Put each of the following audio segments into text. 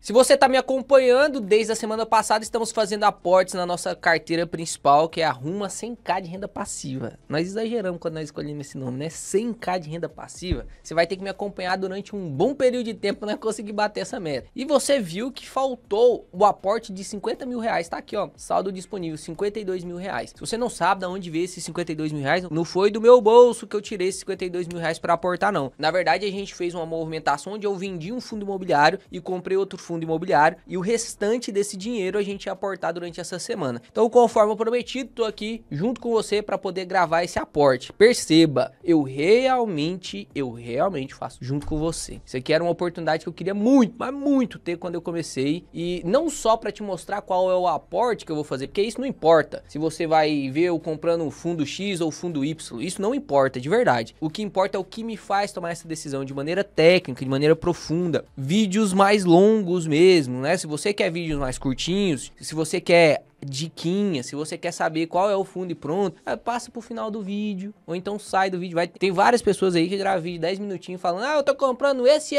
Se você tá me acompanhando desde a semana passada, estamos fazendo aportes na nossa carteira principal, que é a Rumo a 100k de renda passiva. Nós exageramos quando nós escolhemos esse nome, né? 100k de renda passiva. Você vai ter que me acompanhar durante um bom período de tempo para conseguir bater essa meta. E você viu que faltou o aporte de 50 mil reais. Tá aqui, ó, saldo disponível, 52 mil reais. Se você não sabe de onde veio esses 52 mil reais, não foi do meu bolso que eu tirei esses 52 mil reais para aportar, não. Na verdade, a gente fez uma movimentação onde eu vendi um fundo imobiliário e comprei outro fundo imobiliário, e o restante desse dinheiro a gente ia aportar durante essa semana. Então, conforme eu prometido, tô aqui junto com você para poder gravar esse aporte. Perceba, eu realmente faço junto com você. Isso aqui era uma oportunidade que eu queria muito, mas muito ter quando eu comecei, e não só para te mostrar qual é o aporte que eu vou fazer, porque isso não importa. Se você vai ver eu comprando um fundo X ou fundo Y, isso não importa, de verdade. O que importa é o que me faz tomar essa decisão de maneira técnica, de maneira profunda. Vídeos mais longos mesmo, né? Se você quer vídeos mais curtinhos, se você quer diquinha, se você quer saber qual é o fundo e pronto, passa pro final do vídeo, ou então sai do vídeo. Tem várias pessoas aí que gravam vídeo de 10 minutinhos falando, eu tô comprando esse.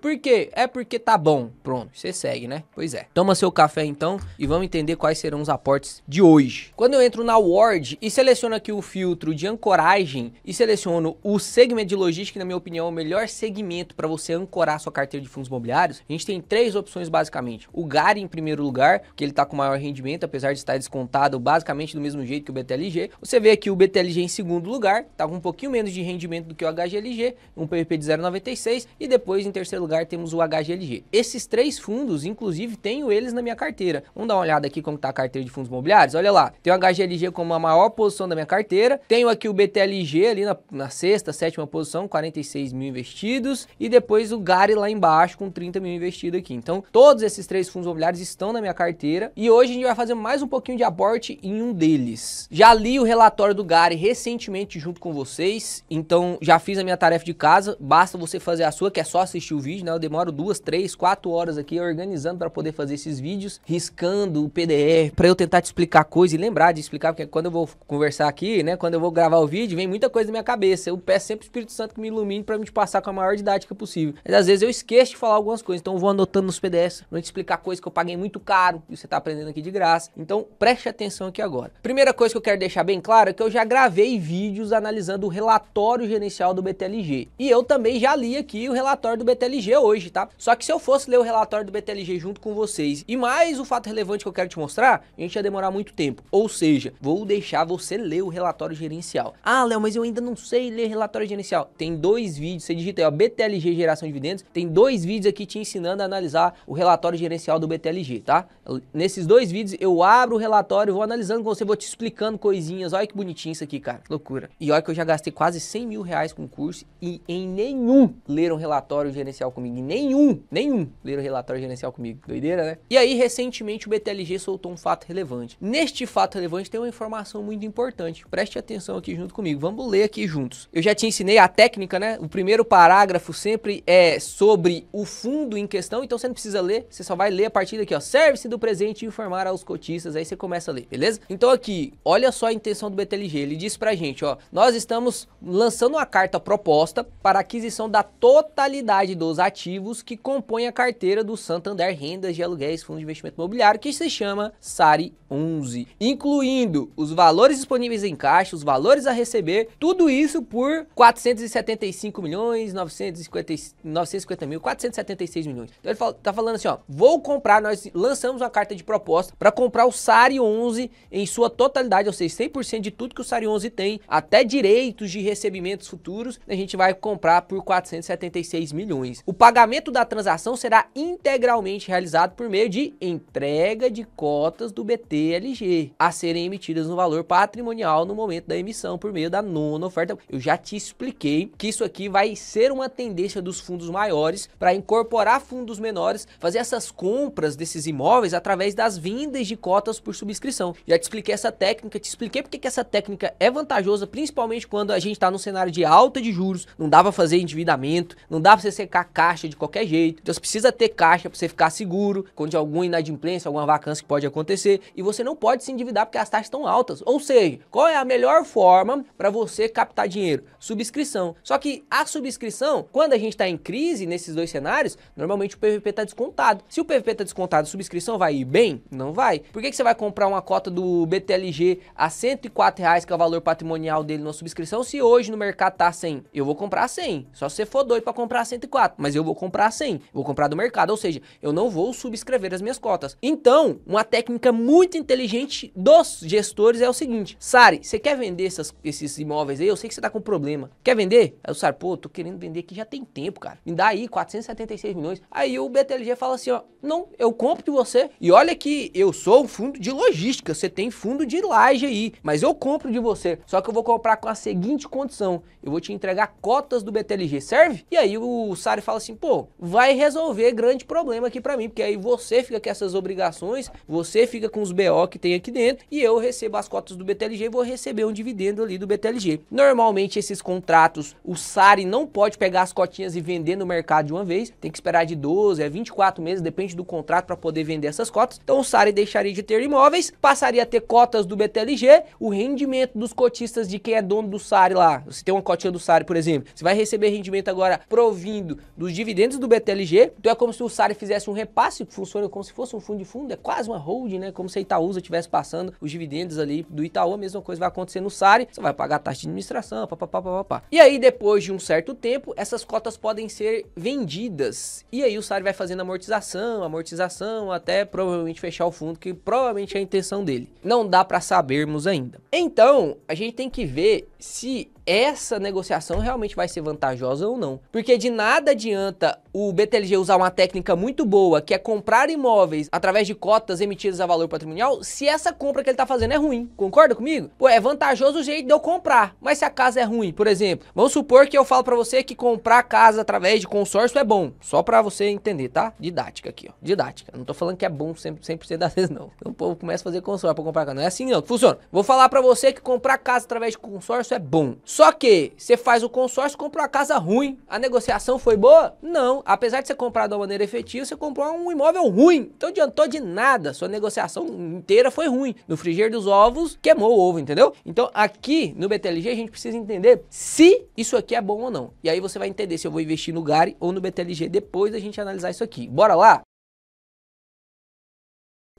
Por quê? É porque tá bom. Pronto, você segue, né? Pois é. Toma seu café então e vamos entender quais serão os aportes de hoje. Quando eu entro na Word e seleciono aqui o filtro de ancoragem e seleciono o segmento de logística, que na minha opinião é o melhor segmento para você ancorar sua carteira de fundos imobiliários, a gente tem três opções basicamente. O GARI em primeiro lugar, que ele tá com maior rendimento, apesar de estar descontado basicamente do mesmo jeito que o BTLG. Você vê aqui o BTLG em segundo lugar, tá com um pouquinho menos de rendimento do que o HGLG, um PVP de 0,96, e depois em terceiro lugar temos o HGLG. Esses três fundos, inclusive, tenho eles na minha carteira. Vamos dar uma olhada aqui como tá a carteira de fundos imobiliários. Olha lá, tem o HGLG como a maior posição da minha carteira, tenho aqui o BTLG ali na sexta, sétima posição, 46 mil investidos, e depois o GARI lá embaixo com 30 mil investido aqui. Então, todos esses três fundos imobiliários estão na minha carteira, e hoje a gente vai fazer mais um pouquinho de aporte em um deles. Já li o relatório do GARI recentemente junto com vocês, então já fiz a minha tarefa de casa, basta você fazer a sua, que é só assistir o vídeo, né? Eu demoro 2, 3, 4 horas aqui organizando para poder fazer esses vídeos, riscando o PDF, para eu tentar te explicar coisa e lembrar de explicar, porque quando eu vou conversar aqui, né, quando eu vou gravar o vídeo, vem muita coisa na minha cabeça. Eu peço sempre o Espírito Santo que me ilumine para me te passar com a maior didática possível. Mas às vezes eu esqueço de falar algumas coisas, então eu vou anotando nos PDFs, para te explicar coisas que eu paguei muito caro e você tá aprendendo aqui de graça. Então, preste atenção aqui agora. Primeira coisa que eu quero deixar bem claro é que eu já gravei vídeos analisando o relatório gerencial do BTLG. E eu também já li aqui o relatório do BTLG hoje, tá? Só que se eu fosse ler o relatório do BTLG junto com vocês e mais o fato relevante que eu quero te mostrar, a gente ia demorar muito tempo. Ou seja, vou deixar você ler o relatório gerencial. Ah, Léo, mas eu ainda não sei ler relatório gerencial. Tem 2 vídeos, você digita aí, ó, BTLG geração de dividendos, tem 2 vídeos aqui te ensinando a analisar o relatório gerencial do BTLG, tá? Nesses 2 vídeos eu abro o relatório, vou analisando com você, vou te explicando coisinhas. Olha que bonitinho isso aqui, cara, que loucura. E olha que eu já gastei quase 100 mil reais com curso e em nenhum leram relatório gerencial comigo, em nenhum leram relatório gerencial comigo, doideira, né? E aí, recentemente o BTLG soltou um fato relevante. Neste fato relevante tem uma informação muito importante, preste atenção aqui junto comigo, vamos ler aqui juntos. Eu já te ensinei a técnica, né? O primeiro parágrafo sempre é sobre o fundo em questão, então você não precisa ler, você só vai ler a partir daqui, ó, serve-se do presente e informar aos cotistas, aí você começa a ler, beleza? Então aqui, olha só a intenção do BTLG, ele diz pra gente, ó, nós estamos lançando uma carta proposta para aquisição da totalidade dos ativos que compõem a carteira do Santander Rendas de Aluguéis Fundo de Investimento Imobiliário, que se chama SARI 11, incluindo os valores disponíveis em caixa, os valores a receber, tudo isso por 475 milhões, 950 mil, 476 milhões. Então ele tá falando assim, ó, vou comprar, nós lançamos uma carta de proposta para comprar o SARI 11 em sua totalidade, ou seja, 100% de tudo que o SARI 11 tem, até direitos de recebimentos futuros, a gente vai comprar por 476 milhões. O pagamento da transação será integralmente realizado por meio de entrega de cotas do BTLG, a serem emitidas no valor patrimonial no momento da emissão por meio da nona oferta. Eu já te expliquei que isso aqui vai ser uma tendência dos fundos maiores para incorporar fundos menores, fazer essas compras desses imóveis através das vendas de cotas por subscrição. Já te expliquei essa técnica, te expliquei porque que essa técnica é vantajosa, principalmente quando a gente tá num cenário de alta de juros, não dá pra fazer endividamento, não dá pra você secar caixa de qualquer jeito. Então você precisa ter caixa pra você ficar seguro quando alguma inadimplência, alguma vacância que pode acontecer, e você não pode se endividar porque as taxas estão altas. Ou seja, qual é a melhor forma para você captar dinheiro? Subscrição. Só que a subscrição, quando a gente tá em crise nesses dois cenários, normalmente o PVP tá descontado. Se o PVP tá descontado, a subscrição vai ir bem? Não vai. Por que você vai comprar uma cota do BTLG a R$104, que é o valor patrimonial dele na subscrição, se hoje no mercado tá 100? Eu vou comprar 100. Só se você for doido para comprar 104, mas eu vou comprar 100. Vou comprar do mercado, ou seja, eu não vou subscrever as minhas cotas. Então, uma técnica muito inteligente dos gestores é o seguinte: Sari, você quer vender esses imóveis aí? Eu sei que você tá com problema. Quer vender? Aí o Sari, pô, tô querendo vender aqui já tem tempo, cara. Me dá aí 476 milhões. Aí o BTLG fala assim, ó, não, eu compro de você. E olha que eu sou um fundo de logística, você tem fundo de laje aí, mas eu compro de você. Só que eu vou comprar com a seguinte condição: eu vou te entregar cotas do BTLG, serve? E aí o Sari fala assim, pô, vai resolver grande problema aqui pra mim, porque aí você fica com essas obrigações, você fica com os BO que tem aqui dentro, e eu recebo as cotas do BTLG e vou receber um dividendo ali do BTLG. Normalmente esses contratos, o Sari não pode pegar as cotinhas e vender no mercado de uma vez, tem que esperar de 12 a 24 meses, depende do contrato para poder vender essas cotas. Então o Sari deixaria de ter imóveis, passaria a ter cotas do BTLG, o rendimento dos cotistas de quem é dono do Sari lá. Você tem uma cotinha do Sari, por exemplo, você vai receber rendimento agora provindo dos dividendos do BTLG. Então é como se o Sari fizesse um repasse, que funciona como se fosse um fundo de fundo, é quase uma holding, né? Como se a Itaúsa estivesse passando os dividendos ali do Itaú, a mesma coisa vai acontecer no Sari, você vai pagar taxa de administração, papapá. E aí depois de um certo tempo, essas cotas podem ser vendidas. E aí o Sari vai fazendo amortização, até provavelmente fechar o fundo, que provavelmente é a intenção dele. Não dá para sabermos ainda. Então, a gente tem que ver se essa negociação realmente vai ser vantajosa ou não. Porque de nada adianta o BTLG usar uma técnica muito boa, que é comprar imóveis através de cotas emitidas a valor patrimonial, se essa compra que ele tá fazendo é ruim. Concorda comigo? Pô, é vantajoso o jeito de eu comprar, mas se a casa é ruim, por exemplo, vamos supor que eu falo pra você que comprar casa através de consórcio é bom. Só pra você entender, tá? Didática aqui, ó. Didática. Não tô falando que é bom 100% das vezes, não. Então o povo começa a fazer consórcio pra comprar casa. Não é assim, não. Funciona. Vou falar pra você que comprar casa através de consórcio é bom. Só que você faz o consórcio, compra uma casa ruim. A negociação foi boa? Não. Apesar de você comprar de uma maneira efetiva, você comprou um imóvel ruim. Então adiantou de nada. Sua negociação inteira foi ruim. No frigir dos ovos, queimou o ovo, entendeu? Então aqui no BTLG a gente precisa entender se isso aqui é bom ou não. E aí você vai entender se eu vou investir no Gari ou no BTLG depois da gente analisar isso aqui. Bora lá?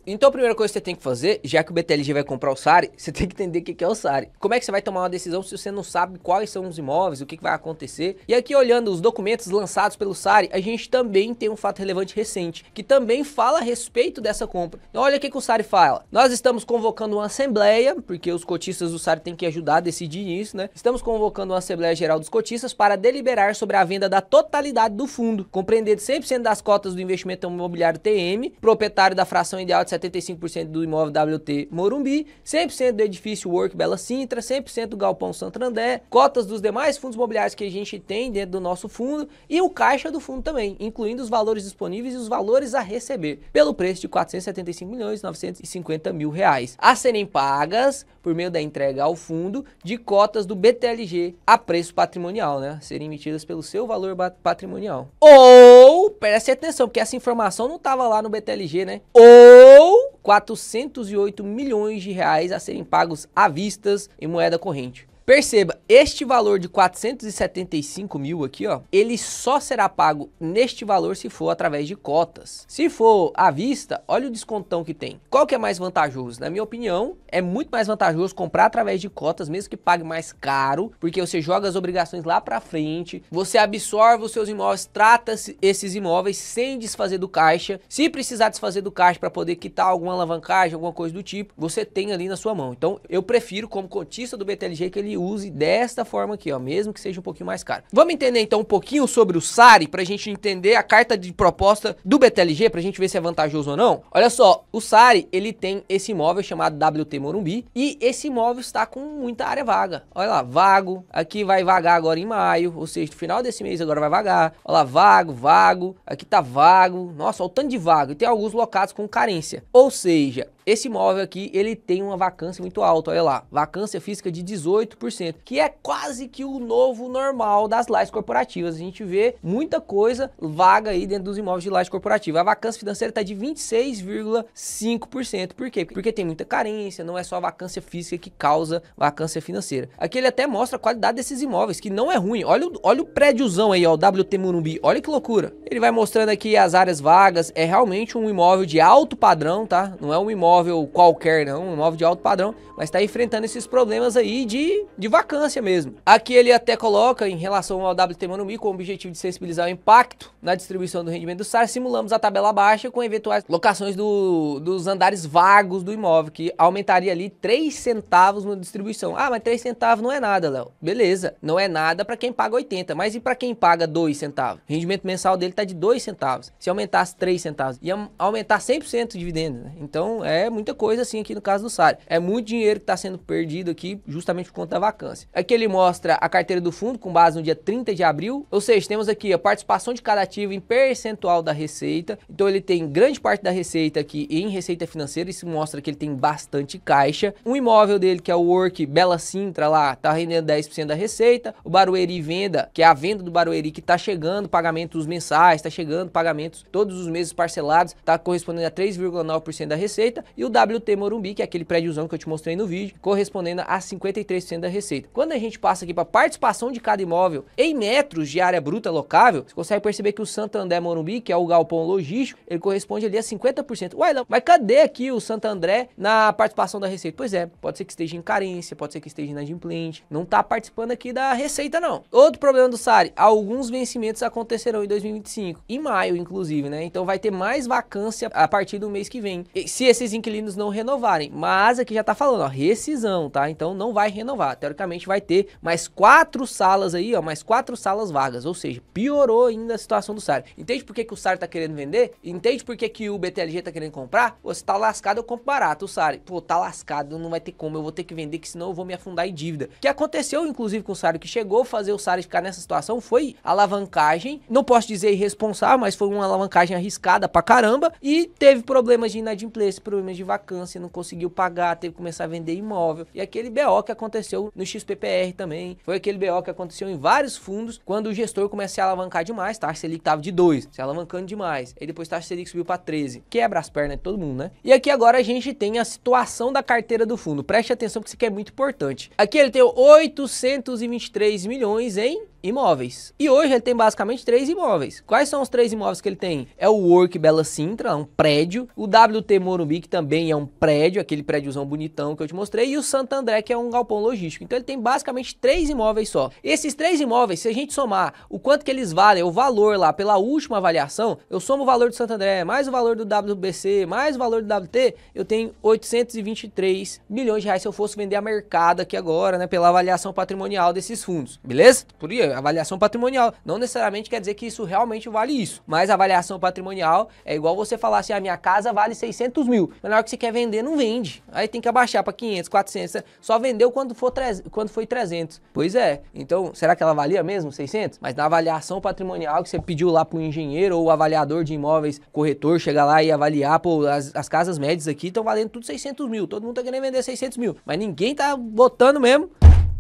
Então a primeira coisa que você tem que fazer, já que o BTLG vai comprar o Sari, você tem que entender o que é o Sari. Como é que você vai tomar uma decisão se você não sabe quais são os imóveis, o que vai acontecer? E aqui olhando os documentos lançados pelo Sari, a gente também tem um fato relevante recente, que também fala a respeito dessa compra. Então olha o que o Sari fala. Nós estamos convocando uma assembleia, porque os cotistas do Sari têm que ajudar a decidir isso, né? Estamos convocando uma assembleia geral dos cotistas para deliberar sobre a venda da totalidade do fundo, compreendendo 100% das cotas do investimento imobiliário TM, proprietário da fração ideal de 75% do imóvel WT Morumbi, 100% do edifício Work Bela Sintra, 100% do Galpão Santander, cotas dos demais fundos imobiliários que a gente tem dentro do nosso fundo e o caixa do fundo também, incluindo os valores disponíveis e os valores a receber, pelo preço de 475.950.000 reais, a serem pagas por meio da entrega ao fundo de cotas do BTLG a preço patrimonial, né? Serem emitidas pelo seu valor patrimonial. Ou, preste atenção, porque essa informação não estava lá no BTLG, né? Ou 408 milhões de reais a serem pagos à vista em moeda corrente. Perceba, este valor de 475 mil aqui, ó, ele só será pago neste valor se for através de cotas. Se for à vista, olha o descontão que tem. Qual que é mais vantajoso? Na minha opinião, é muito mais vantajoso comprar através de cotas, mesmo que pague mais caro, porque você joga as obrigações lá pra frente, você absorve os seus imóveis, trata esses imóveis sem desfazer do caixa. Se precisar desfazer do caixa para poder quitar alguma alavancagem, alguma coisa do tipo, você tem ali na sua mão. Então, eu prefiro, como cotista do BTLG, que ele use desta forma aqui, ó, mesmo que seja um pouquinho mais caro. Vamos entender então um pouquinho sobre o Sari, pra gente entender a carta de proposta do BTLG, pra gente ver se é vantajoso ou não. Olha só, o Sari, ele tem esse imóvel chamado WT Morumbi, e esse imóvel está com muita área vaga. Olha lá, vago, aqui vai vagar agora em maio, ou seja, no final desse mês agora vai vagar. Olha lá, vago, aqui tá vago, nossa, olha o tanto de vago, e tem alguns locados com carência. Ou seja, esse imóvel aqui, ele tem uma vacância muito alta, olha lá, vacância física de 18%, que é quase que o novo normal das lajes corporativas. A gente vê muita coisa vaga aí dentro dos imóveis de laje corporativa. A vacância financeira está de 26,5%. Por quê? Porque tem muita carência, não é só a vacância física que causa vacância financeira. Aqui ele até mostra a qualidade desses imóveis, que não é ruim. Olha o prédiozão aí, ó, o WT Morumbi, olha que loucura. Ele vai mostrando aqui as áreas vagas, é realmente um imóvel de alto padrão, tá? Não é um imóvel qualquer, não, um imóvel de alto padrão, mas tá enfrentando esses problemas aí de vacância mesmo. Aqui ele até coloca, em relação ao WT Morumbi, com o objetivo de sensibilizar o impacto na distribuição do rendimento do SAR, simulamos a tabela baixa com eventuais locações dos andares vagos do imóvel, que aumentaria ali 3 centavos na distribuição. Ah, mas 3 centavos não é nada, Léo. Beleza, não é nada para quem paga 80, mas e para quem paga 2 centavos? O rendimento mensal dele tá de 2 centavos. Se aumentasse 3 centavos, ia aumentar 100% de dividendos, né? Então é muita coisa assim aqui no caso do SAR. É muito dinheiro que está sendo perdido aqui justamente por conta da vacância. Aqui ele mostra a carteira do fundo com base no dia 30 de abril, ou seja, temos aqui a participação de cada ativo em percentual da receita. Então ele tem grande parte da receita aqui em receita financeira, isso mostra que ele tem bastante caixa. Um imóvel dele, que é o Work Bela Sintra lá, tá rendendo 10% da receita. O Barueri Venda, que é a venda do Barueri, que tá chegando pagamentos mensais, tá chegando pagamentos todos os meses parcelados, tá correspondendo a 3,9% da receita. E o WT Morumbi, que é aquele prédiozão que eu te mostrei no vídeo, correspondendo a 53% da receita. Quando a gente passa aqui para participação de cada imóvel em metros de área bruta locável, você consegue perceber que o Santander Morumbi, que é o galpão logístico, ele corresponde ali a 50%. Uai, não, mas cadê aqui o Santander na participação da receita? Pois é, pode ser que esteja em carência, pode ser que esteja inadimplente, não tá participando aqui da receita não. Outro problema do SAR, alguns vencimentos acontecerão em 2025, em maio inclusive, né? Então vai ter mais vacância a partir do mês que vem, se esses inquilinos não renovarem. Mas aqui já tá falando, ó, rescisão, tá? Então não vai renovar. Teoricamente vai ter mais 4 salas aí, ó, mais 4 salas vagas, ou seja, piorou ainda a situação do SAR. Entende por que o SAR tá querendo vender? Entende por que o BTLG tá querendo comprar? Você tá lascado, eu compro barato. O SAR, pô, tá lascado, não vai ter como, eu vou ter que vender, que senão eu vou me afundar em dívida. O que aconteceu, inclusive, com o SAR, que chegou a fazer o SAR ficar nessa situação, foi alavancagem, não posso dizer irresponsável, mas foi uma alavancagem arriscada pra caramba, e teve problemas de inadimplência, problemas de vacância, não conseguiu pagar, teve que começar a vender imóvel, e aquele BO que aconteceu no XPPR também, foi aquele BO que aconteceu em vários fundos, quando o gestor começa a alavancar demais, taxa Selic tava de 2, se alavancando demais, aí depois taxa Selic subiu pra 13, quebra as pernas de todo mundo, né? E aqui agora a gente tem a situação da carteira do fundo, preste atenção porque isso aqui é muito importante. Aqui ele tem 823 milhões em imóveis. E hoje ele tem basicamente 3 imóveis. Quais são os 3 imóveis que ele tem? É o Work Bela Sintra, um prédio, o WT Morumbi, que também é um prédio, aquele prédiozão bonitão que eu te mostrei, e o Santander, que é um galpão logístico. Então ele tem basicamente 3 imóveis só. Esses 3 imóveis, se a gente somar o quanto que eles valem, o valor lá pela última avaliação, eu somo o valor do Santander, mais o valor do WBC, mais o valor do WT, eu tenho 823 milhões de reais se eu fosse vender a mercado aqui agora, né, pela avaliação patrimonial desses fundos, beleza? Por aí, avaliação patrimonial, não necessariamente quer dizer que isso realmente vale isso, mas a avaliação patrimonial é igual você falar assim, a minha casa vale 600 mil, mas na hora que você quer vender, não vende, aí tem que abaixar para 500, 400, só vendeu quando foi 300, pois é, então será que ela valia mesmo 600? Mas na avaliação patrimonial que você pediu lá para o engenheiro ou o avaliador de imóveis, corretor, chegar lá e avaliar, pô, as casas médias aqui estão valendo tudo 600 mil, todo mundo tá querendo vender 600 mil, mas ninguém tá botando mesmo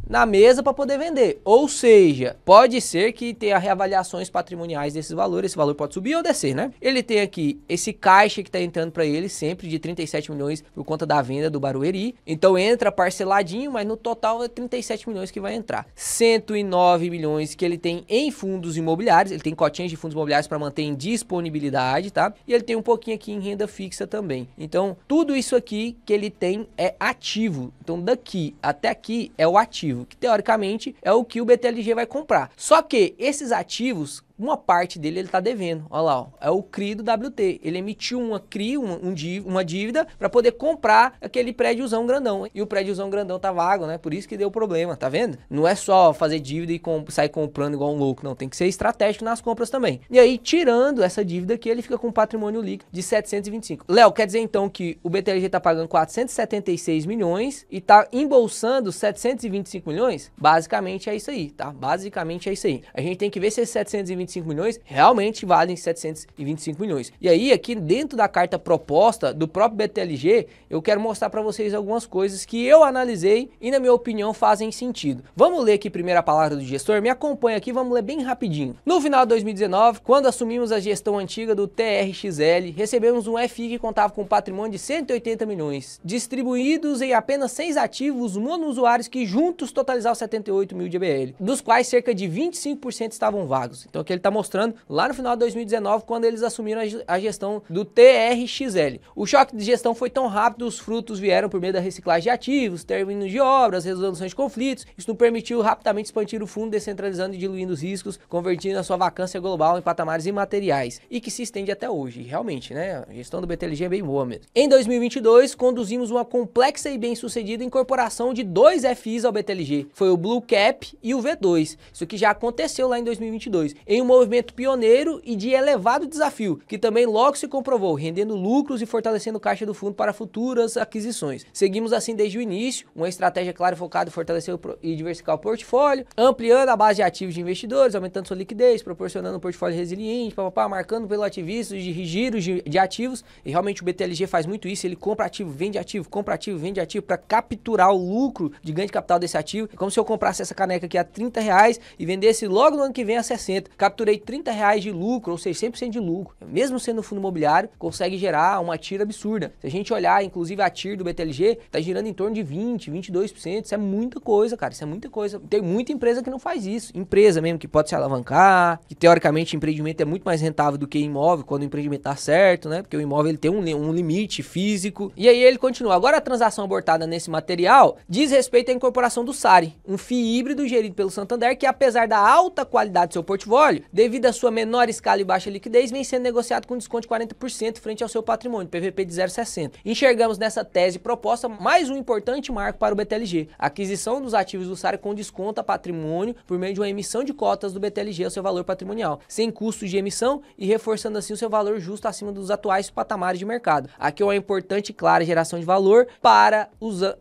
na mesa para poder vender, ou seja, pode ser que tenha reavaliações patrimoniais desses valores, esse valor pode subir ou descer, né? Ele tem aqui esse caixa que tá entrando para ele sempre de 37 milhões por conta da venda do Barueri, então entra parceladinho, mas no total é 37 milhões que vai entrar, 109 milhões que ele tem em fundos imobiliários, ele tem cotinhas de fundos imobiliários para manter em disponibilidade, tá? E ele tem um pouquinho aqui em renda fixa também, então tudo isso aqui que ele tem é ativo, então daqui até aqui é o ativo, que teoricamente é o que o BTLG vai comprar. Só que esses ativos, uma parte dele ele tá devendo, olha lá, ó, é o CRI do WT, ele emitiu uma CRI, uma dívida para poder comprar aquele prédiozão grandão, e o prédiozão grandão tá vago, né, por isso que deu problema, tá vendo? Não é só fazer dívida e sair comprando igual um louco, não, tem que ser estratégico nas compras também. E aí, tirando essa dívida aqui, ele fica com um patrimônio líquido de 725. Léo, quer dizer então que o BTLG tá pagando 476 milhões e tá embolsando 725 milhões? Basicamente é isso aí, tá? Basicamente é isso aí. A gente tem que ver se esses 725 725 milhões, realmente valem 725 milhões. E aí, aqui dentro da carta proposta do próprio BTLG, eu quero mostrar para vocês algumas coisas que eu analisei e, na minha opinião, fazem sentido. Vamos ler aqui primeiro a palavra do gestor? Me acompanha aqui, vamos ler bem rapidinho. No final de 2019, quando assumimos a gestão antiga do TRXL, recebemos um FI que contava com um patrimônio de 180 milhões, distribuídos em apenas 6 ativos mono-usuários que juntos totalizavam 78 mil de EBL, dos quais cerca de 25% estavam vagos. Então aqui ele está mostrando lá no final de 2019, quando eles assumiram a gestão do TRXL. O choque de gestão foi tão rápido, os frutos vieram por meio da reciclagem de ativos, términos de obras, resoluções de conflitos. Isso não permitiu rapidamente expandir o fundo, descentralizando e diluindo os riscos, convertindo a sua vacância global em patamares imateriais, e que se estende até hoje. E realmente, né, a gestão do BTLG é bem boa mesmo. Em 2022, conduzimos uma complexa e bem-sucedida incorporação de 2 FIs ao BTLG. Foi o Blue Cap e o V2. Isso que já aconteceu lá em 2022, em um movimento pioneiro e de elevado desafio, que também logo se comprovou, rendendo lucros e fortalecendo o caixa do fundo para futuras aquisições. Seguimos assim desde o início, uma estratégia clara e focada em fortalecer e diversificar o portfólio, ampliando a base de ativos de investidores, aumentando sua liquidez, proporcionando um portfólio resiliente, marcando pelo ativismo de giros de ativos. E realmente o BTLG faz muito isso, ele compra ativo, vende ativo para capturar o lucro de ganho de capital desse ativo. É como se eu comprasse essa caneca aqui a R$30 e vendesse logo no ano que vem a 60. Capturei R$30 de lucro, ou seja, 100% de lucro. Mesmo sendo fundo imobiliário, consegue gerar uma TIR absurda. Se a gente olhar, inclusive, a TIR do BTLG, tá girando em torno de 20, 22%. Isso é muita coisa, cara. Isso é muita coisa. Tem muita empresa que não faz isso. Empresa mesmo que pode se alavancar, que teoricamente empreendimento é muito mais rentável do que imóvel quando o empreendimento tá certo, né? Porque o imóvel ele tem um limite físico. E aí ele continua. Agora a transação abortada nesse material diz respeito à incorporação do SARI, um FII híbrido gerido pelo Santander que, apesar da alta qualidade do seu portfólio, devido à sua menor escala e baixa liquidez, vem sendo negociado com desconto de 40% frente ao seu patrimônio, PVP de 0,60. Enxergamos nessa tese proposta mais um importante marco para o BTLG, a aquisição dos ativos do SARI com desconto a patrimônio por meio de uma emissão de cotas do BTLG ao seu valor patrimonial, sem custos de emissão e reforçando assim o seu valor justo acima dos atuais patamares de mercado. Aqui é uma importante e clara geração de valor para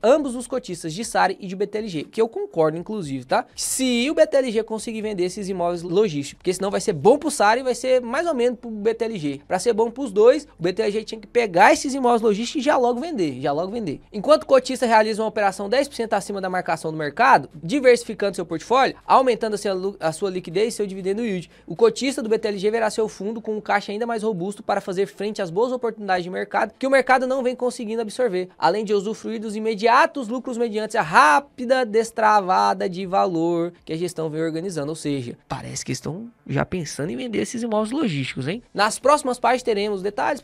ambos os cotistas de SARI e de BTLG, que eu concordo inclusive, tá? Se o BTLG conseguir vender esses imóveis logísticos, porque senão vai ser bom pro SARI e vai ser mais ou menos pro BTLG. Para ser bom pros dois, o BTLG tinha que pegar esses imóveis logísticos e já logo vender. Enquanto o cotista realiza uma operação 10% acima da marcação do mercado, diversificando seu portfólio, aumentando assim a sua liquidez e seu dividendo yield, o cotista do BTLG verá seu fundo com um caixa ainda mais robusto para fazer frente às boas oportunidades de mercado que o mercado não vem conseguindo absorver, além de usufruir dos imediatos lucros mediante a rápida destravada de valor que a gestão vem organizando. Ou seja, parece que estão já pensando em vender esses imóveis logísticos, hein? Nas próximas páginas teremos detalhes,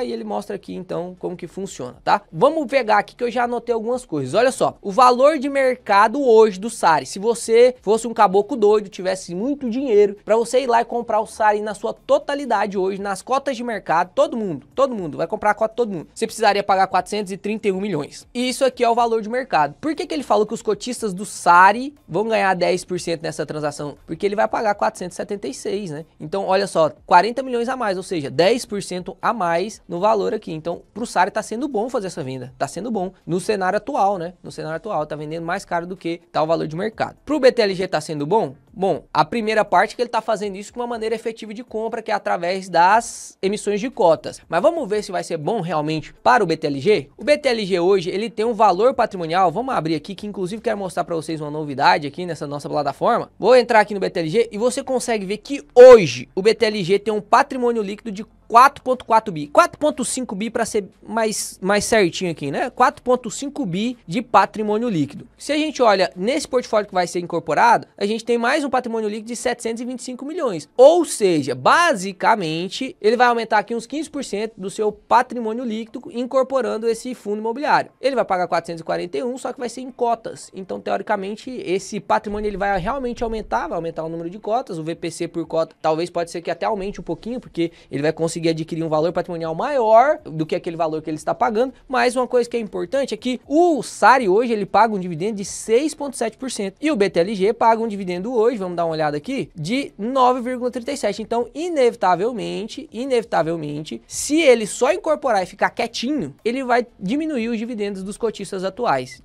e ele mostra aqui então como que funciona, tá? Vamos pegar aqui que eu já anotei algumas coisas. Olha só, o valor de mercado hoje do SARI, se você fosse um caboclo doido, tivesse muito dinheiro, para você ir lá e comprar o SARI na sua totalidade hoje, nas cotas de mercado, todo mundo vai comprar a cota, todo mundo. Você precisaria pagar 431 milhões. E isso aqui é o valor de mercado. Por que ele falou que os cotistas do SARI vão ganhar 10% nessa transação? Porque ele vai pagar 476, né? Então, olha só, 40 milhões a mais, ou seja, 10% a mais no valor aqui. Então, pro SARI tá sendo bom fazer essa venda. Tá sendo bom. No cenário atual, né? No cenário atual, tá vendendo mais caro do que tá o valor de mercado. Pro BTLG tá sendo bom? Bom, a primeira parte é que ele está fazendo isso com uma maneira efetiva de compra, que é através das emissões de cotas. Mas vamos ver se vai ser bom realmente para o BTLG? O BTLG hoje, ele tem um valor patrimonial, vamos abrir aqui, que inclusive quero mostrar para vocês uma novidade aqui nessa nossa plataforma. Vou entrar aqui no BTLG e você consegue ver que hoje o BTLG tem um patrimônio líquido de 4.4 bi, 4.5 bi para ser mais certinho aqui, né? 4.5 bi de patrimônio líquido. Se a gente olha nesse portfólio que vai ser incorporado, a gente tem mais um patrimônio líquido de 725 milhões. Ou seja, basicamente, ele vai aumentar aqui uns 15% do seu patrimônio líquido incorporando esse fundo imobiliário. Ele vai pagar 441, só que vai ser em cotas. Então, teoricamente, esse patrimônio ele vai realmente aumentar, vai aumentar o número de cotas. O VPC por cota talvez pode ser que até aumente um pouquinho, porque ele vai conseguir conseguir adquirir um valor patrimonial maior do que aquele valor que ele está pagando. Mas uma coisa que é importante é que o SARI hoje ele paga um dividendo de 6,7% e o BTLG paga um dividendo hoje, vamos dar uma olhada aqui, de 9,37%. Então, inevitavelmente, se ele só incorporar e ficar quietinho, ele vai diminuir os dividendos dos cotistas atuais.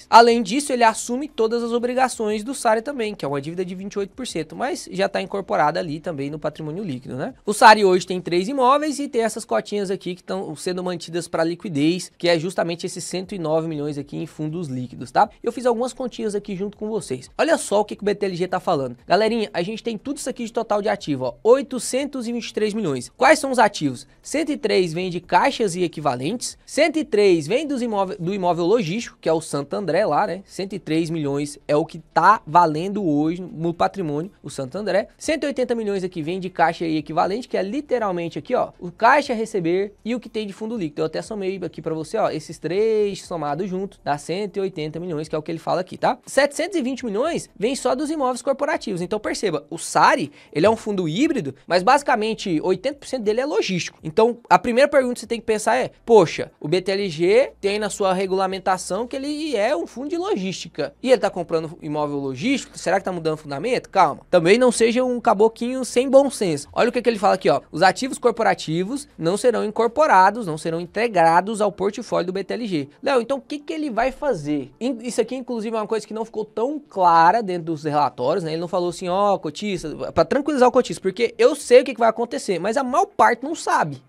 Além disso, ele assume todas as obrigações do SARI também, que é uma dívida de 28%, mas já está incorporada ali também no patrimônio líquido, né? O SARI hoje tem 3 imóveis e tem essas cotinhas aqui que estão sendo mantidas para liquidez, que é justamente esses 109 milhões aqui em fundos líquidos, tá? Eu fiz algumas continhas aqui junto com vocês. Olha só o que o BTLG tá falando. Galerinha, a gente tem tudo isso aqui de total de ativo, ó, 823 milhões. Quais são os ativos? 103 vem de caixas e equivalentes, 103 vem do imóvel logístico, que é o Santo André lá, né? 103 milhões é o que tá valendo hoje no patrimônio, o Santo André. 180 milhões aqui vem de caixa e equivalente, que é literalmente aqui, ó, o caixa a receber e o que tem de fundo líquido. Eu até somei aqui para você, ó, esses três somados juntos dá 180 milhões, que é o que ele fala aqui, tá? 720 milhões vem só dos imóveis corporativos. Então perceba, o SARI, ele é um fundo híbrido, mas basicamente 80% dele é logístico. Então a primeira pergunta que você tem que pensar é, poxa, o BTLG tem na sua regulamentação que ele é um fundo de logística e ele tá comprando imóvel logístico, será que tá mudando o fundamento? Calma. Também não seja um caboquinho sem bom senso. Olha o que ele fala aqui, ó, os ativos corporativos não serão incorporados, não serão integrados ao portfólio do BTLG. Léo, então o que ele vai fazer? Isso aqui, inclusive, é uma coisa que não ficou tão clara dentro dos relatórios, né? Ele não falou assim, ó, cotista, pra tranquilizar o cotista, porque eu sei o que vai acontecer, mas a maior parte não sabe.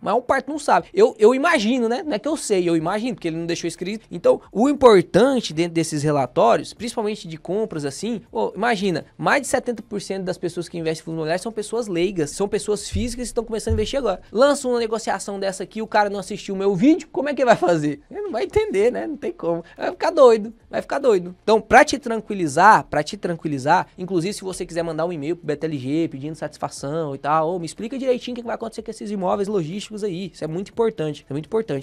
Eu imagino, né? Não é que eu sei, eu imagino, porque ele não deixou escrito. Então, o importante dentro desses relatórios, principalmente de compras assim, imagina, mais de 70% das pessoas que investem em fundos imobiliários são pessoas leigas, são pessoas físicas que estão começando a investir agora. Lança uma negociação dessa aqui, o cara não assistiu o meu vídeo, como é que ele vai fazer? Ele não vai entender, né? Não tem como. Vai ficar doido. Então, pra te tranquilizar, inclusive se você quiser mandar um e-mail pro BTLG pedindo satisfação e tal, me explica direitinho o que vai acontecer com esses imóveis logísticos aí. Isso é muito importante,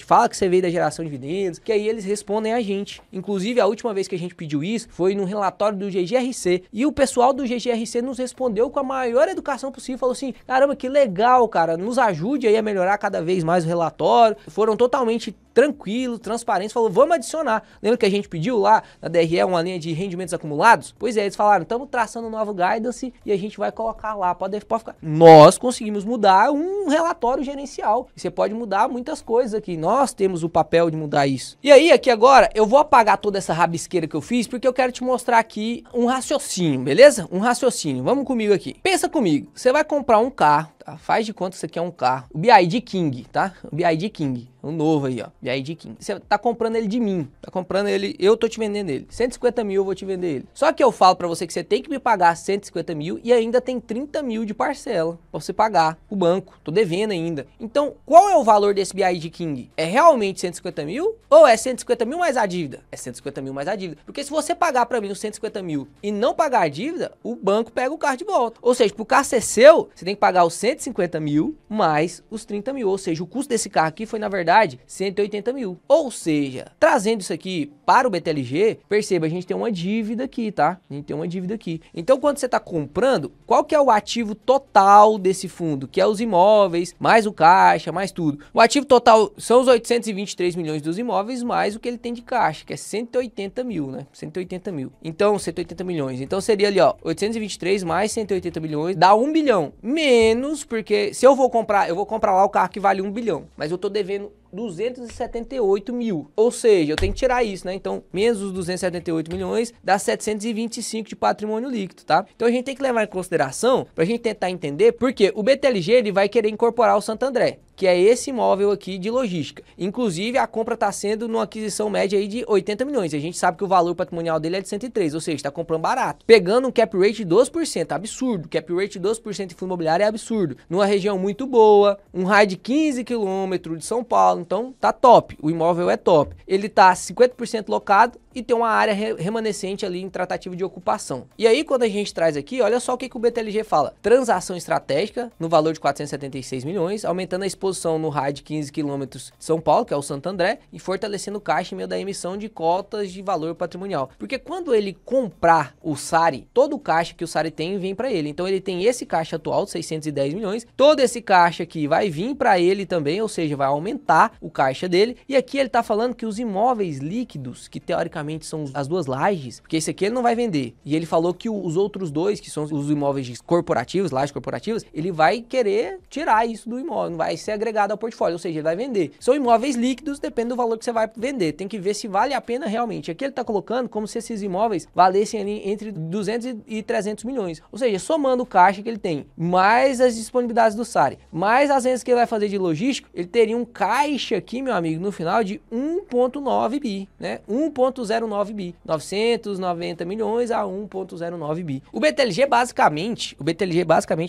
Fala que você veio da geração de dividendos, que aí eles respondem a gente. Inclusive, a última vez que a gente pediu isso foi num relatório do GGRC e o pessoal do GGRC nos respondeu com a maior educação possível, falou assim, caramba, que legal, cara, nos ajude aí a melhorar cada vez mais o relatório. Foram totalmente tranquilo, transparente, falou, vamos adicionar. Lembra que a gente pediu lá na DRE uma linha de rendimentos acumulados? Pois é, eles falaram, estamos traçando um novo guidance e a gente vai colocar lá, pode ficar. Nós conseguimos mudar um relatório gerencial. Você pode mudar muitas coisas aqui. Nós temos o papel de mudar isso. E aí, aqui agora, eu vou apagar toda essa rabisqueira que eu fiz, porque eu quero te mostrar aqui um raciocínio, beleza? Um raciocínio. Vamos comigo aqui. Pensa comigo. Você vai comprar um carro, tá? Faz de conta que isso aqui é um carro. O BYD King, tá? O BYD King. O novo aí, ó. BYD King. Você tá comprando ele de mim. Tá comprando ele, eu tô te vendendo ele. 150 mil eu vou te vender ele. Só que eu falo pra você que você tem que me pagar 150 mil e ainda tem 30 mil de parcela pra você pagar o banco. Tô devendo ainda. Então, qual é o valor desse BYD King? É realmente 150 mil? Ou é 150 mil mais a dívida? É 150 mil mais a dívida. Porque se você pagar pra mim os 150 mil e não pagar a dívida, o banco pega o carro de volta. Ou seja, pro carro ser seu, você tem que pagar os 150 mil mais os 30 mil. Ou seja, o custo desse carro aqui foi, na verdade, 180 mil. Ou seja, trazendo isso aqui para o BTLG, perceba, a gente tem uma dívida aqui, tá? A gente tem uma dívida aqui. Então, quando você está comprando, qual que é o ativo total desse fundo? Que é os imóveis, mais o caixa, mais tudo. O ativo total são os 823 milhões dos imóveis, mais o que ele tem de caixa, que é 180 mil, né? 180 mil. Então, 180 milhões. Então, seria ali, ó, 823 mais 180 milhões, dá 1 bilhão. Menos, porque se eu vou comprar lá o carro que vale 1 bilhão, mas eu tô devendo 278 mil, ou seja, eu tenho que tirar isso, né? Então, menos os 278 milhões dá 725 de patrimônio líquido, tá? Então a gente tem que levar em consideração pra gente tentar entender, porque o BTLG ele vai querer incorporar o Santo André, que é esse imóvel aqui de logística. Inclusive, a compra está sendo numa aquisição média aí de 80 milhões. A gente sabe que o valor patrimonial dele é de 103, ou seja, está comprando barato. Pegando um cap rate de 12%, absurdo. Cap rate de 12% em fundo imobiliário é absurdo. Numa região muito boa, um raio de 15 km de São Paulo, então tá top. O imóvel é top. Ele tá 50% locado, e ter uma área remanescente ali em tratativa de ocupação. E aí, quando a gente traz aqui, olha só o que o BTLG fala. Transação estratégica no valor de 476 milhões, aumentando a exposição no raio de 15 km de São Paulo, que é o Santo André, e fortalecendo o caixa em meio da emissão de cotas de valor patrimonial. Porque quando ele comprar o SARI, todo o caixa que o SARI tem vem para ele. Então ele tem esse caixa atual de 610 milhões, todo esse caixa aqui vai vir para ele também, ou seja, vai aumentar o caixa dele. E aqui ele tá falando que os imóveis líquidos, que teoricamente são as duas lajes, porque esse aqui ele não vai vender. E ele falou que os outros dois, que são os imóveis corporativos, lajes corporativas, ele vai querer tirar isso do imóvel, não vai ser agregado ao portfólio, ou seja, ele vai vender. São imóveis líquidos, depende do valor que você vai vender. Tem que ver se vale a pena realmente. Aqui ele tá colocando como se esses imóveis valessem ali entre 200 e 300 milhões. Ou seja, somando o caixa que ele tem, mais as disponibilidades do SARI, mais as vendas que ele vai fazer de logístico, ele teria um caixa aqui, meu amigo, no final de 1,9 bi, né? 1,09 bi. 990 milhões a 1,09 bi. O BTLG basicamente,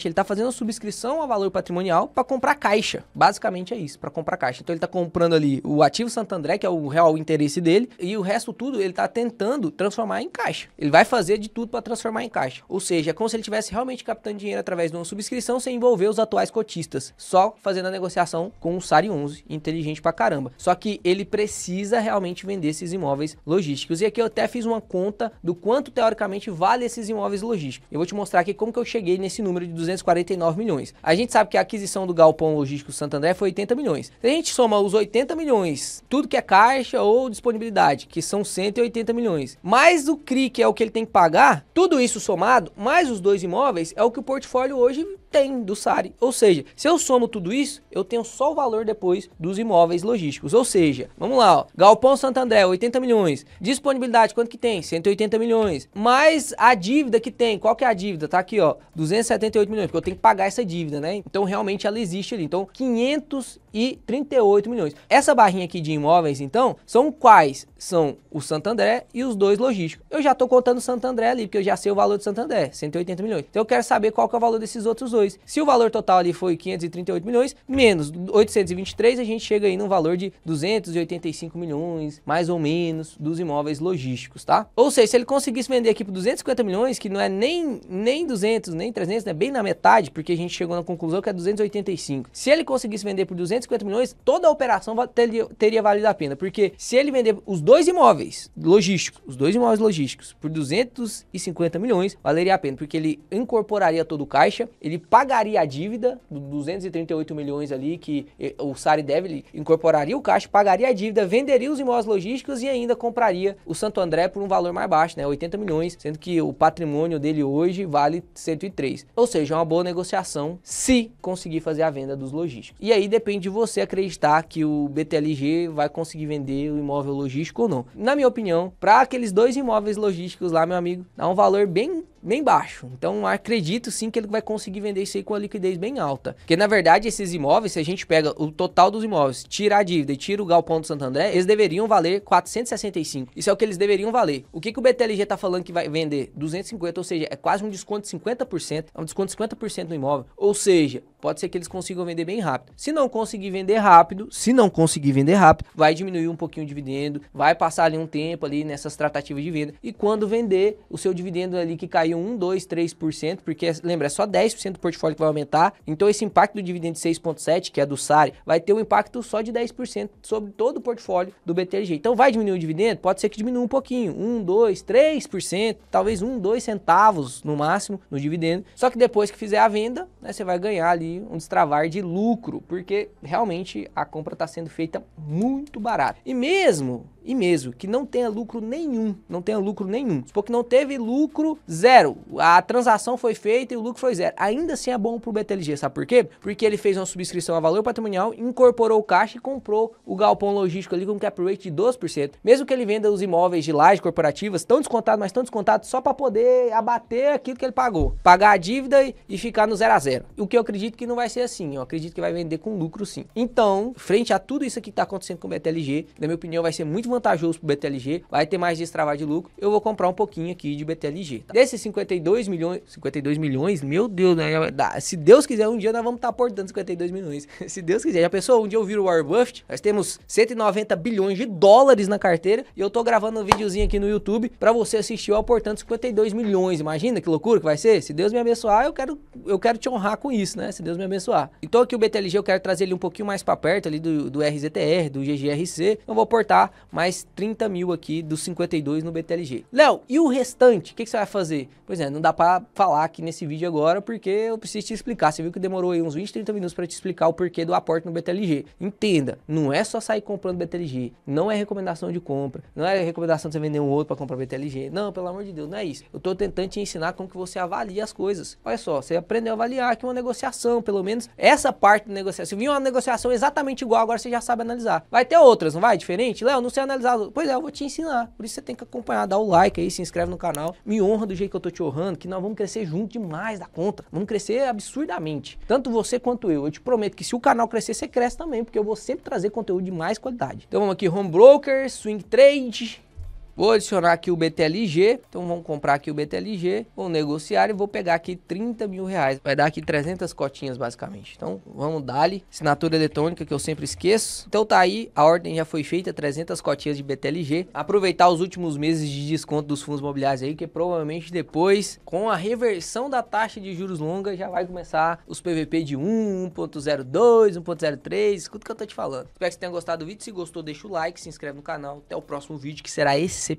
ele tá fazendo a subscrição a valor patrimonial para comprar caixa. Basicamente é isso, para comprar caixa. Então ele tá comprando ali o ativo Santo André, que é o real interesse dele, e o resto tudo ele tá tentando transformar em caixa. Ele vai fazer de tudo para transformar em caixa. Ou seja, é como se ele estivesse realmente captando dinheiro através de uma subscrição sem envolver os atuais cotistas, só fazendo a negociação com o SARI 11, inteligente pra caramba. Só que ele precisa realmente vender esses imóveis logísticos. E aqui eu até fiz uma conta do quanto teoricamente vale esses imóveis logísticos. Eu vou te mostrar aqui como que eu cheguei nesse número de 249 milhões. A gente sabe que a aquisição do galpão logístico Santo André foi 80 milhões. Se a gente soma os 80 milhões, tudo que é caixa ou disponibilidade, que são 180 milhões, mais o CRI, que é o que ele tem que pagar, tudo isso somado, mais os dois imóveis, é o que o portfólio hoje tem do SARI. Ou seja, se eu somo tudo isso, eu tenho só o valor depois dos imóveis logísticos. Ou seja, vamos lá, ó, Galpão Santo André, 80 milhões. Disponibilidade, quanto que tem? 180 milhões. Mais a dívida que tem, qual que é a dívida? Tá aqui, ó, 278 milhões, porque eu tenho que pagar essa dívida, né? Então, realmente, ela existe ali. Então, 538 milhões. Essa barrinha aqui de imóveis, então, são quais? São o Santo André e os dois logísticos. Eu já tô contando o Santo André ali, porque eu já sei o valor do Santo André, 180 milhões. Então, eu quero saber qual que é o valor desses outros dois. Se o valor total ali foi 538 milhões, menos 823, a gente chega aí num valor de 285 milhões, mais ou menos, dos imóveis logísticos, tá? Ou seja, se ele conseguisse vender aqui por 250 milhões, que não é nem 200, nem 300, né? Bem na metade, porque a gente chegou na conclusão que é 285. Se ele conseguisse vender por 250 milhões, toda a operação teria valido a pena, porque se ele vender os dois imóveis logísticos por 250 milhões, valeria a pena, porque ele incorporaria todo o caixa, ele pagaria a dívida, 238 milhões ali, que o SARI deve, ele incorporaria o caixa, pagaria a dívida, venderia os imóveis logísticos e ainda compraria o Santo André por um valor mais baixo, né, 80 milhões, sendo que o patrimônio dele hoje vale 103. Ou seja, é uma boa negociação se conseguir fazer a venda dos logísticos. E aí depende de você acreditar que o BTLG vai conseguir vender o imóvel logístico ou não. Na minha opinião, para aqueles dois imóveis logísticos lá, meu amigo, dá um valor bem baixo. Então acredito sim que ele vai conseguir vender isso aí com a liquidez bem alta. Porque na verdade esses imóveis, se a gente pega o total dos imóveis, tira a dívida e tira o galpão do Santo André, eles deveriam valer 465. Isso é o que eles deveriam valer. O que o BTLG tá falando que vai vender? 250, ou seja, é quase um desconto de 50%, é um desconto de 50% no imóvel. Ou seja, pode ser que eles consigam vender bem rápido. Se não conseguir vender rápido, vai diminuir um pouquinho o dividendo, vai passar ali um tempo ali nessas tratativas de venda, e quando vender, o seu dividendo ali que caiu 1, 2, 3%, porque lembra, é só 10% do portfólio que vai aumentar, então esse impacto do dividendo de 6,7, que é do SARI, vai ter um impacto só de 10% sobre todo o portfólio do BTLG. Então vai diminuir o dividendo? Pode ser que diminua um pouquinho, 1, 2, 3%, talvez 1, 2 centavos no máximo no dividendo, só que depois que fizer a venda, né, você vai ganhar ali um destravar de lucro, porque realmente a compra está sendo feita muito barata. E mesmo que não tenha lucro nenhum, supor que não teve lucro, zero, a transação foi feita e o lucro foi zero, ainda assim é bom pro BTLG, sabe por quê? Porque ele fez uma subscrição a valor patrimonial, incorporou o caixa e comprou o galpão logístico ali com cap rate de 12%, mesmo que ele venda os imóveis de lajes corporativas, tão descontados só para poder abater aquilo que ele pagou, pagar a dívida e ficar no 0 a 0. O que eu acredito que não vai ser assim, eu acredito que vai vender com lucro sim. Então, frente a tudo isso aqui que tá acontecendo com o BTLG, na minha opinião vai ser muito vantajoso pro BTLG, vai ter mais destravar de lucro, eu vou comprar um pouquinho aqui de BTLG. Tá? Desses 52 milhões, meu Deus, né? Se Deus quiser, um dia nós vamos estar aportando 52 milhões. Se Deus quiser. Já pensou? Um dia eu viro o Warren Buffett, nós temos 190 bilhões de dólares na carteira e eu tô gravando um videozinho aqui no YouTube pra você assistir eu aportando 52 milhões. Imagina que loucura que vai ser? Se Deus me abençoar, eu quero te honrar com isso, né? Se Deus me abençoar. Então aqui o BTLG eu quero trazer ele um pouquinho mais pra perto ali do RZTR, do GGRC. Eu vou aportar mais 30 mil aqui dos 52 no BTLG. Léo, e o restante? O que você vai fazer? Pois é, não dá pra falar aqui nesse vídeo agora porque eu preciso te explicar. Você viu que demorou aí uns 20, 30 minutos pra te explicar o porquê do aporte no BTLG. Entenda, não é só sair comprando BTLG. Não é recomendação de compra. Não é recomendação de você vender um outro pra comprar BTLG. Não, pelo amor de Deus, não é isso. Eu tô tentando te ensinar como que você avalia as coisas. Olha só, você aprendeu a avaliar aqui uma negociação, pelo menos essa parte da negociação. Se vir uma negociação exatamente igual, agora você já sabe analisar. Vai ter outras, não vai? Diferente? Léo, não sei analisar. Pois é, eu vou te ensinar. Por isso você tem que acompanhar, dá o like aí, se inscreve no canal. Me honra do jeito que eu tô te honrando, que nós vamos crescer junto demais da conta. Vamos crescer absurdamente. Tanto você quanto eu. Eu te prometo que se o canal crescer, você cresce também, porque eu vou sempre trazer conteúdo de mais qualidade. Então vamos aqui, Home Broker, Swing Trade. Vou adicionar aqui o BTLG, então vamos comprar aqui o BTLG, vou negociar e vou pegar aqui 30 mil reais. Vai dar aqui 300 cotinhas basicamente. Então vamos dar-lhe, assinatura eletrônica que eu sempre esqueço. Então tá aí, a ordem já foi feita, 300 cotinhas de BTLG. Aproveitar os últimos meses de desconto dos fundos imobiliários aí, que provavelmente depois, com a reversão da taxa de juros longa, já vai começar os PVP de 1, 1.02, 1.03, escuta o que eu tô te falando. Espero que você tenha gostado do vídeo, se gostou deixa o like, se inscreve no canal. Até o próximo vídeo que será excepcional.